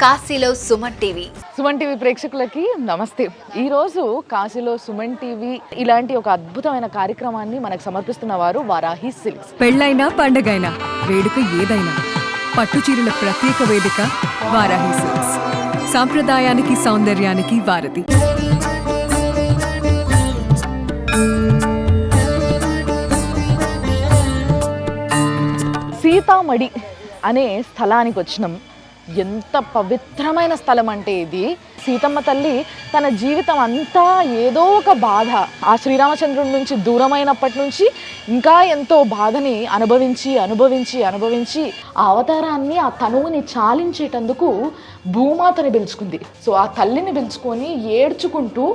కాశీలో Suman TV. Suman TV ప్రేక్షకులకి నమస్తే. ఈరోజు కాశీలో సుమన్ టీవీ ఇలాంటి ఒక అద్భుతమైన కార్యక్రమాన్ని మనకు సమర్పిస్తున్న వారు వారాహి సిల్క్స్. పెళ్ళైనా పండగైనా వేడుక ఏదైనా పట్టు చీరల ప్రత్యేక వేదిక వారాహి సిల్క్స్. సాంప్రదాయానికి సౌందర్యానికి వారధి. సీతామడి అనే స్థలానికి వచ్చినాం. ఎంత పవిత్రమైన స్థలం అంటే ఇది. సీతమ్మ తల్లి తన జీవితం అంతా ఏదో ఒక బాధ, ఆ శ్రీరామచంద్రుడి నుంచి దూరమైనప్పటి నుంచి ఇంకా ఎంతో బాధని అనుభవించి ఆ అవతారాన్ని, ఆ తనువుని చాలించేటందుకు భూమాతని పిలుచుకుంది. సో ఆ తల్లిని పిలుచుకొని ఏడ్చుకుంటూ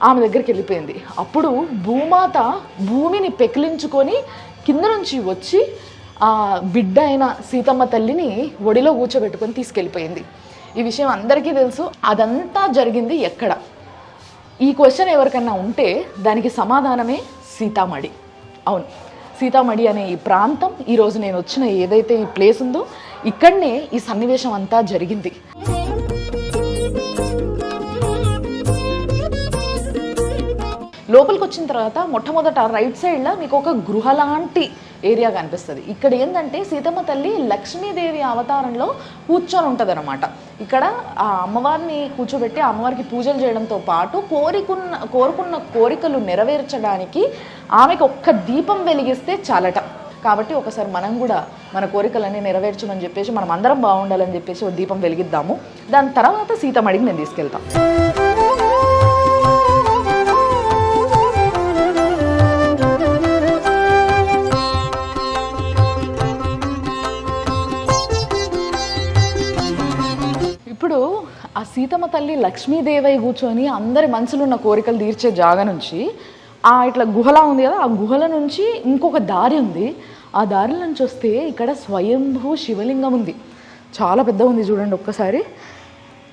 ఆమె దగ్గరికి వెళ్ళిపోయింది. అప్పుడు భూమాత భూమిని పెకిలించుకొని కింద నుంచి వచ్చి ఆ బిడ్డ అయిన సీతమ్మ తల్లిని ఒడిలో కూర్చోబెట్టుకొని తీసుకెళ్ళిపోయింది. ఈ విషయం అందరికీ తెలుసు. అదంతా జరిగింది ఎక్కడ? ఈ క్వశ్చన్ ఎవరికన్నా ఉంటే దానికి సమాధానమే సీతామడి. అవును, సీతామడి అనే ఈ ప్రాంతం, ఈరోజు నేను వచ్చిన ఏదైతే ఈ ప్లేస్ ఉందో ఇక్కడనే ఈ సన్నివేశం అంతా జరిగింది. లోపలికి వచ్చిన తర్వాత మొట్టమొదట రైట్ సైడ్లో మీకు ఒక గృహ లాంటి ఏరియా కనిపిస్తుంది. ఇక్కడ ఏంటంటే సీతమ్మ తల్లి లక్ష్మీదేవి అవతారంలో కూర్చొని ఉంటుంది అనమాట. ఇక్కడ ఆ అమ్మవారిని కూర్చోబెట్టి అమ్మవారికి పూజలు చేయడంతో పాటు కోరుకున్న కోరికలు నెరవేర్చడానికి ఆమెకు ఒక్క దీపం వెలిగిస్తే చాలట. కాబట్టి ఒకసారి మనం కూడా మన కోరికలన్నీ నెరవేర్చమని చెప్పేసి, మనం అందరం బాగుండాలని చెప్పేసి ఒక దీపం వెలిగిద్దాము. దాని తర్వాత సీతమ్మడికి నేను తీసుకెళ్తాను. ఇప్పుడు ఆ సీతమ్మ తల్లి లక్ష్మీదేవై కూర్చొని అందరి మనసులో ఉన్న కోరికలు తీర్చే జాగా నుంచి ఆ ఇట్లా గుహలా ఉంది కదా, ఆ గుహల నుంచి ఇంకొక దారి ఉంది. ఆ దారి నుంచి వస్తే ఇక్కడ స్వయంభూ శివలింగం ఉంది. చాలా పెద్దగా ఉంది చూడండి ఒక్కసారి.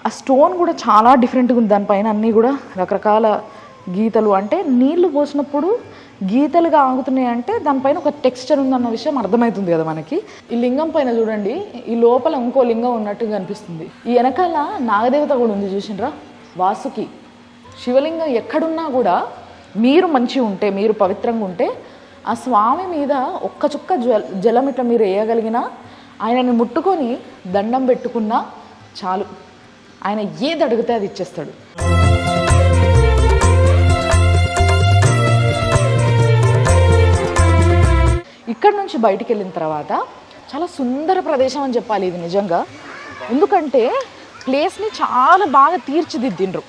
ఆ స్టోన్ కూడా చాలా డిఫరెంట్గా ఉంది. దానిపైన అన్నీ కూడా రకరకాల గీతలు, అంటే నీళ్లు పోసినప్పుడు గీతలుగా ఆగుతున్నాయి అంటే దానిపైన ఒక టెక్స్చర్ ఉందన్న విషయం అర్థమవుతుంది కదా మనకి. ఈ లింగం పైన చూడండి, ఈ లోపల ఇంకో లింగం ఉన్నట్టుగా అనిపిస్తుంది. ఈ వెనకాల నాగదేవత కూడా ఉంది చూసిండ్రా, వాసుకి. శివలింగం ఎక్కడున్నా కూడా మీరు మంచిగా ఉంటే, మీరు పవిత్రంగా ఉంటే ఆ స్వామి మీద ఒక్క చుక్క జలం ఇట్లా మీరు వేయగలిగినా, ఆయనని ముట్టుకొని దండం పెట్టుకున్నా చాలు, ఆయన ఏది అడిగితే అది ఇచ్చేస్తాడు. ఇక్కడ నుంచి బయటికి వెళ్ళిన తర్వాత చాలా సుందర ప్రదేశం అని చెప్పాలి ఇది నిజంగా. ఎందుకంటే ప్లేస్ని చాలా బాగా తీర్చిదిద్దిండ్రు.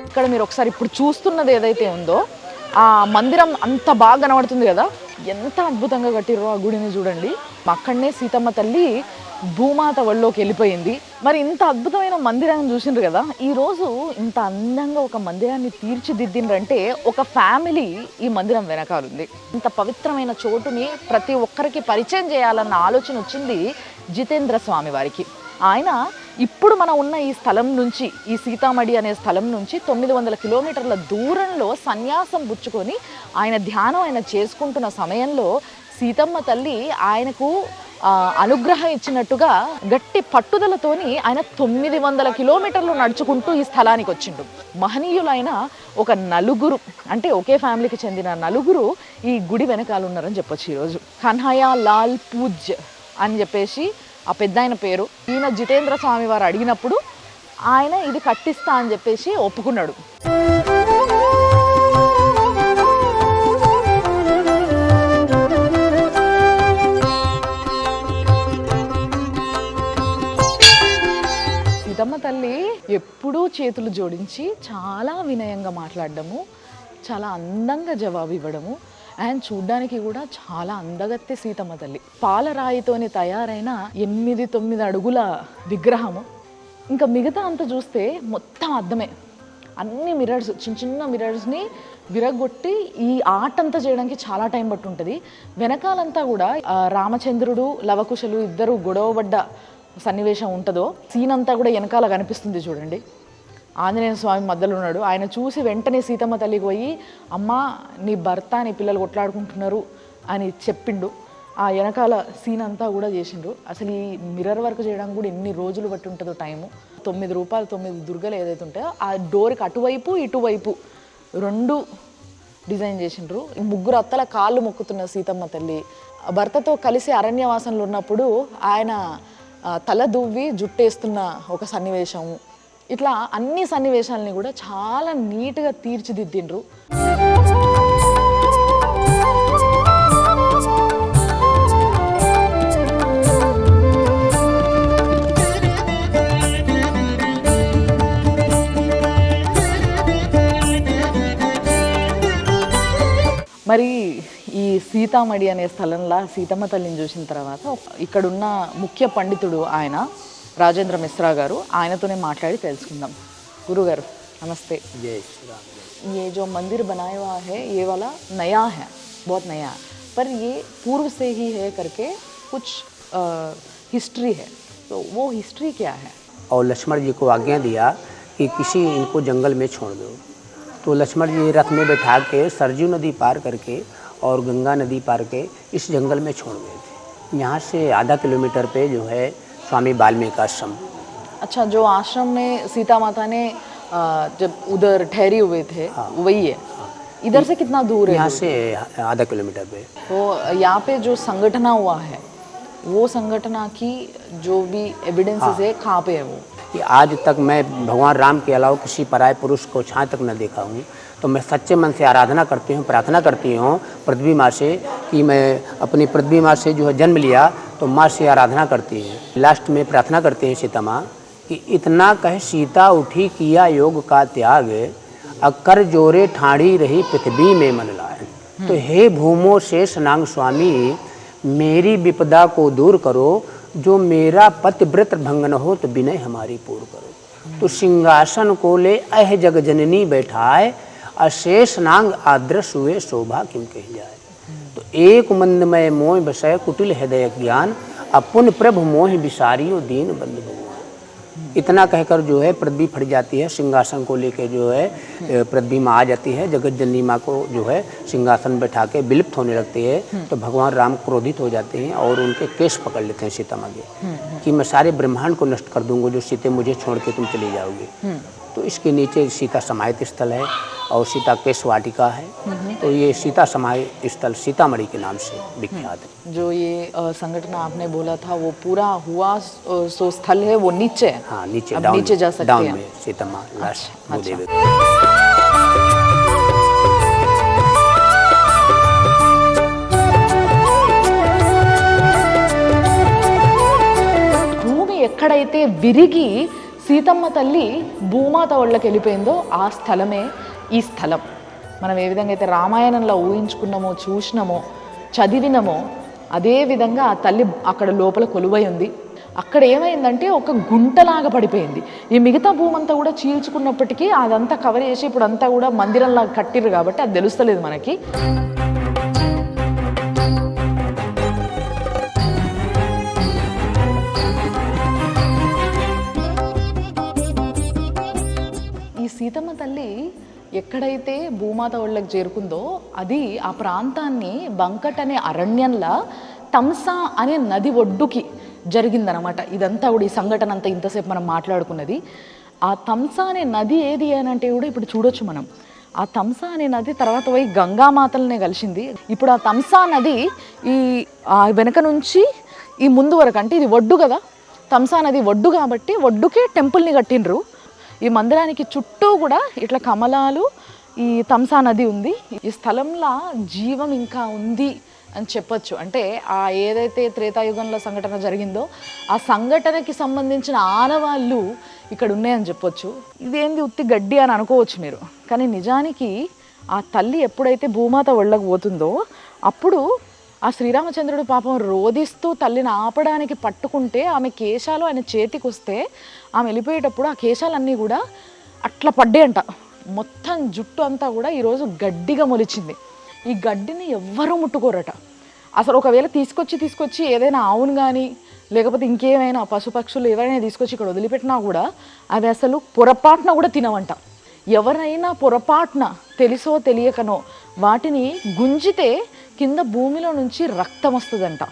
ఇక్కడ మీరు ఒకసారి ఇప్పుడు చూస్తున్నది ఏదైతే ఉందో ఆ మందిరం అంత బాగా కనబడుతుంది కదా, ఎంత అద్భుతంగా కట్టిర్రో ఆ గుడిని చూడండి. అక్కడనే సీతమ్మ తల్లి భూమాత ఒళ్ళోకి వెళ్ళిపోయింది. మరి ఇంత అద్భుతమైన మందిరాన్ని చూసిండ్రు కదా. ఈరోజు ఇంత అందంగా ఒక మందిరాన్ని తీర్చిదిద్దిండ్రంటే ఒక ఫ్యామిలీ ఈ మందిరం వెనకాలుంది. ఇంత పవిత్రమైన చోటుని ప్రతి ఒక్కరికి పరిచయం చేయాలన్న ఆలోచన వచ్చింది జితేంద్ర స్వామి వారికి. ఆయన ఇప్పుడు మనం ఉన్న ఈ స్థలం నుంచి, ఈ సీతామడి అనే స్థలం నుంచి 900 కిలోమీటర్ల దూరంలో సన్యాసం పుచ్చుకొని ఆయన ధ్యానం ఆయన చేసుకుంటున్న సమయంలో సీతమ్మ తల్లి ఆయనకు అనుగ్రహం ఇచ్చినట్టుగా గట్టి పట్టుదలతోని ఆయన 900 కిలోమీటర్లు నడుచుకుంటూ ఈ స్థలానికి వచ్చిండు. మహనీయులైన ఒక నలుగురు, అంటే ఒకే ఫ్యామిలీకి చెందిన నలుగురు ఈ గుడి వెనకాల ఉన్నారని చెప్పొచ్చు. ఈరోజు కన్హయ్య లాల్ పూజ్ అని చెప్పేసి ఆ పెద్ద ఆయన పేరు. ఈయన జితేంద్ర స్వామి వారు అడిగినప్పుడు ఆయన ఇది కట్టిస్తా అని చెప్పేసి ఒప్పుకున్నాడు. సీతమ్మ తల్లి ఎప్పుడూ చేతులు జోడించి చాలా వినయంగా మాట్లాడడము, చాలా అందంగా జవాబు ఇవ్వడము, అండ్ చూడ్డానికి కూడా చాలా అందగత్తె సీతమ్మ తల్లి. పాలరాయితోని తయారైన 8-9 అడుగుల విగ్రహము. ఇంకా మిగతా అంతా చూస్తే మొత్తం అద్దమే. అన్ని మిర్రర్స్, చిన్న చిన్న మిర్రర్స్ని విరగొట్టి ఈ ఆర్ట్ అంతా చేయడానికి చాలా టైం పట్టి ఉంటుంది. వెనకాలంతా కూడా రామచంద్రుడు లవకుశలు ఇద్దరు గొడవబడ్డ సన్నివేశం ఉంటుందో సీన్ అంతా కూడా వెనకాల కనిపిస్తుంది చూడండి. ఆంజనేయ స్వామి మధ్యలో ఉన్నాడు. ఆయన చూసి వెంటనే సీతమ్మ తల్లికి పోయి అమ్మ నీ భర్త నీ పిల్లలు కొట్లాడుకుంటున్నారు అని చెప్పిండు. ఆ వెనకాల సీన్ అంతా కూడా చేసిండ్రు. అసలు ఈ మిర్రర్ వర్క్ చేయడానికి కూడా ఎన్ని రోజులు బట్టి ఉంటుందో టైము. 9 రూపాయలు 9 దుర్గలు ఏదైతే ఉంటాయో ఆ డోర్కి అటువైపు ఇటువైపు 2 డిజైన్ చేసిండ్రు. ఈ 3 అత్తల కాళ్ళు మొక్కుతున్న సీతమ్మ తల్లి భర్తతో కలిసి అరణ్యవాసంలో ఉన్నప్పుడు ఆయన తల దువ్వి జుట్టేస్తున్న ఒక సన్నివేశము. ఇట్లా అన్ని సన్నివేశాలని కూడా చాలా నీట్గా తీర్చిదిద్దిండ్రు. మరి ఈ సీతామడి అనే స్థలంలో సీతమ్మ తల్లిని చూసిన తర్వాత ఇక్కడున్న ముఖ్య పండితుడు ఆయన రాజేంద్ర మిశ్రా గారు, ఆయనతోనే మాట్లాడి తెలుసుకుందాం. గురుగారు నమస్తే. जय श्री राम। ये जो मंदिर बनाया हुआ है ये वाला नया है, बहुत नया है, पर ये पूर्व से ही है करके कुछ हिस्ट्री है, तो वो हिस्ट्री क्या है? और लक्ष्मण जी को आज्ञा दिया कि किसी इनको जंगल में छोड़ दो, तो लक्ष्मण जी रथ में बैठा के सरजू नदी पार करके और गंगा नदी पार के इस जंगल में छोड़ गए थे। यहाँ से आधा किलोमीटर पे जो है स्वामी वाल्मीकि आश्रम। अच्छा, जो आश्रम में सीता माता ने जब उधर ठहरी हुए थे वही है? इधर से कितना दूर है? यहाँ से आधा किलोमीटर पे। तो यहाँ पे जो संगठना हुआ है वो संगठना की जो भी एविडेंसेस है कहाँ पे है वो? कि आज तक मैं भगवान राम के अलावा किसी पराये पुरुष को छाँ तक न देखा हूँ, तो मैं सच्चे मन से आराधना करती हूँ, प्रार्थना करती हूँ पृथ्वी माँ से कि मैं अपनी पृथ्वी माँ से जो है जन्म लिया तो माँ से आराधना करती हैं। लास्ट में प्रार्थना करते हैं सीता माँ कि इतना कह सीता उठी किया योग का त्याग, अकर जोरे ठाड़ी रही पृथ्वी में मन लाए। तो हे भूमो शेष नांग स्वामी मेरी विपदा को दूर करो, जो मेरा पतिव्रत भंगन हो तो विनय हमारी पूर्ण करो। तो सिंहासन को ले अह जग जननी बैठाए, अशेष नांग आदर्श हुए शोभा किम कह जाए। तो एक मंदमय मोह बसय कुटिल हृदय ज्ञान, अपुन प्रभु मोह विसारियो दीन बंधु भगवान। इतना कहकर जो है पृथ्वी फट जाती है, सिंहासन को लेके जो है पृथ्वी माँ आ जाती है, जगत जननी माँ को जो है सिंहासन बैठा के विलुप्त होने लगती है। तो भगवान राम क्रोधित हो जाते हैं और उनके केश पकड़ लेते हैं सीता माँ के कि मैं सारे ब्रह्मांड को नष्ट कर दूंगा जो सीते मुझे छोड़ के तुम चली जाओगी। तो इसके नीचे सीता समाहित स्थल है और सीता केश वाटिका है। तो ये सीता समाहित स्थल सीतामढ़ी के नाम से विख्यात है। जो ये संगठन आपने बोला था वो पूरा हुआ सो स्थल है वो नीचे है? हाँ नीचे, अब डाउन नीचे जा सकते डाउन हैं। में सीता माँ लास्ट अच्छा। భూమి ఎక్కడైతే విరిగి సీతమ్మ తల్లి భూమాత ఒళ్ళకి వెళ్ళిపోయిందో ఆ స్థలమే ఈ స్థలం. మనం ఏ విధంగా అయితే రామాయణంలో ఊహించుకున్నామో, చూసినామో, చదివినామో అదే విధంగా ఆ తల్లి అక్కడ లోపల కొలువై ఉంది. అక్కడ ఏమైందంటే ఒక గుంటలాగా పడిపోయింది. ఈ మిగతా భూమి అంతా కూడా చీల్చుకున్నప్పటికీ అదంతా కవర్ చేసి ఇప్పుడు అంతా కూడా మందిరంలాగా కట్టిర్రు కాబట్టి అది తెలుస్తలేదు మనకి. ఈ సీతమ్మ తల్లి ఎక్కడైతే భూమాత ఒళ్ళకి చేరుకుందో అది ఆ ప్రాంతాన్ని బంకట్ అనే అరణ్యంలా తమ్సా అనే నది ఒడ్డుకి జరిగిందనమాట. ఇదంతా కూడా ఈ సంఘటన అంతా ఇంతసేపు మనం మాట్లాడుకున్నది. ఆ తమ్సా అనే నది ఏది అని అంటే కూడా ఇప్పుడు చూడొచ్చు మనం. ఆ తమ్సా అనే నది తర్వాత పోయి గంగామాతలనే కలిసింది. ఇప్పుడు ఆ తమ్సా నది ఈ వెనక నుంచి ఈ ముందు వరకు, అంటే ఇది ఒడ్డు కదా, తమ్సా నది ఒడ్డు కాబట్టి ఒడ్డుకే టెంపుల్ని కట్టిండ్రు. ఈ మందిరానికి చుట్టూ కూడా ఇట్లా కమలాలు, ఈ తమ్సా నది ఉంది. ఈ స్థలంలో జీవం ఇంకా ఉంది అని చెప్పొచ్చు. అంటే ఆ ఏదైతే త్రేతాయుగంలో సంఘటన జరిగిందో ఆ సంఘటనకి సంబంధించిన ఆనవాళ్ళు ఇక్కడ ఉన్నాయని చెప్పొచ్చు. ఇదేంది ఉత్తి గడ్డి అని అనుకోవచ్చు మీరు, కానీ నిజానికి ఆ తల్లి ఎప్పుడైతే భూమాత ఒళ్ళకు పోతుందో అప్పుడు ఆ శ్రీరామచంద్రుడు పాపం రోధిస్తూ తల్లిని ఆపడానికి పట్టుకుంటే ఆమె కేశాలు ఆయన చేతికి వస్తే ఆమె వెళ్ళిపోయేటప్పుడు ఆ కేశాలన్నీ కూడా అట్లా పడ్డాయంట. మొత్తం జుట్టు అంతా కూడా ఈరోజు గడ్డిగా మొలిచింది. ఈ గడ్డిని ఎవ్వరూ ముట్టుకోరట. అసలు ఒకవేళ తీసుకొచ్చి ఏదైనా ఆవును కానీ లేకపోతే ఇంకేమైనా పశుపక్షులు ఎవరైనా తీసుకొచ్చి ఇక్కడ వదిలిపెట్టినా కూడా అవి అసలు పొరపాటున కూడా తినవంట. ఎవరైనా పొరపాటున తెలిసో తెలియకనో వాటిని గుంజితే కింద భూమిలో నుంచి రక్తం వస్తుందంట.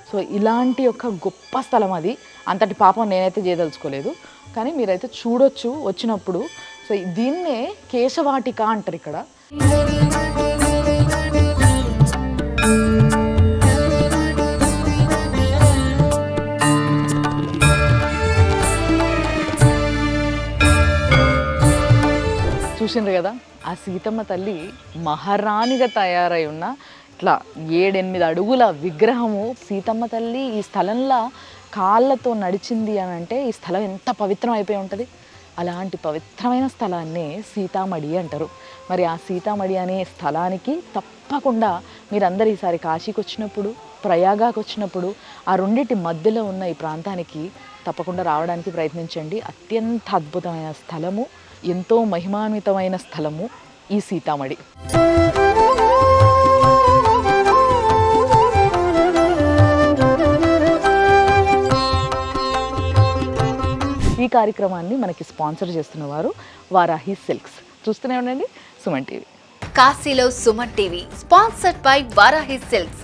సో ఇలాంటి ఒక గొప్ప స్థలం అది. అంతటి పాపం నేనైతే చేయదలుచుకోలేదు, కానీ మీరైతే చూడొచ్చు వచ్చినప్పుడు. సో దీన్నే కేశవాటిక అంటారు ఇక్కడ. చూసిండ్రు కదా, ఆ సీతమ్మ తల్లి మహారాణిగా తయారై ఉన్న ఇట్లా 7-8 అడుగుల విగ్రహము సీతమ్మ తల్లి ఈ స్థలంలో కాళ్ళతో నడిచింది అని అంటే ఈ స్థలం ఎంత పవిత్రం అయిపోయి ఉంటుంది. అలాంటి పవిత్రమైన స్థలాన్నే సీతామడి అంటారు. మరి ఆ సీతామడి అనే స్థలానికి తప్పకుండా మీరందరూ ఈసారి కాశీకి వచ్చినప్పుడు, ప్రయాగాకి వచ్చినప్పుడు ఆ రెండింటి మధ్యలో ఉన్న ఈ ప్రాంతానికి తప్పకుండా రావడానికి ప్రయత్నించండి. అత్యంత అద్భుతమైన స్థలము, ఎంతో మహిమాన్వితమైన స్థలము ఈ సీతామడి. ఈ కార్యక్రమాన్ని మనకి స్పాన్సర్ చేస్తున్న వారు వారాహి సిల్క్స్. చూస్తూనే ఉండండి సుమన్ టీవీ. కాశీలో Suman TV sponsored by Varahi silks.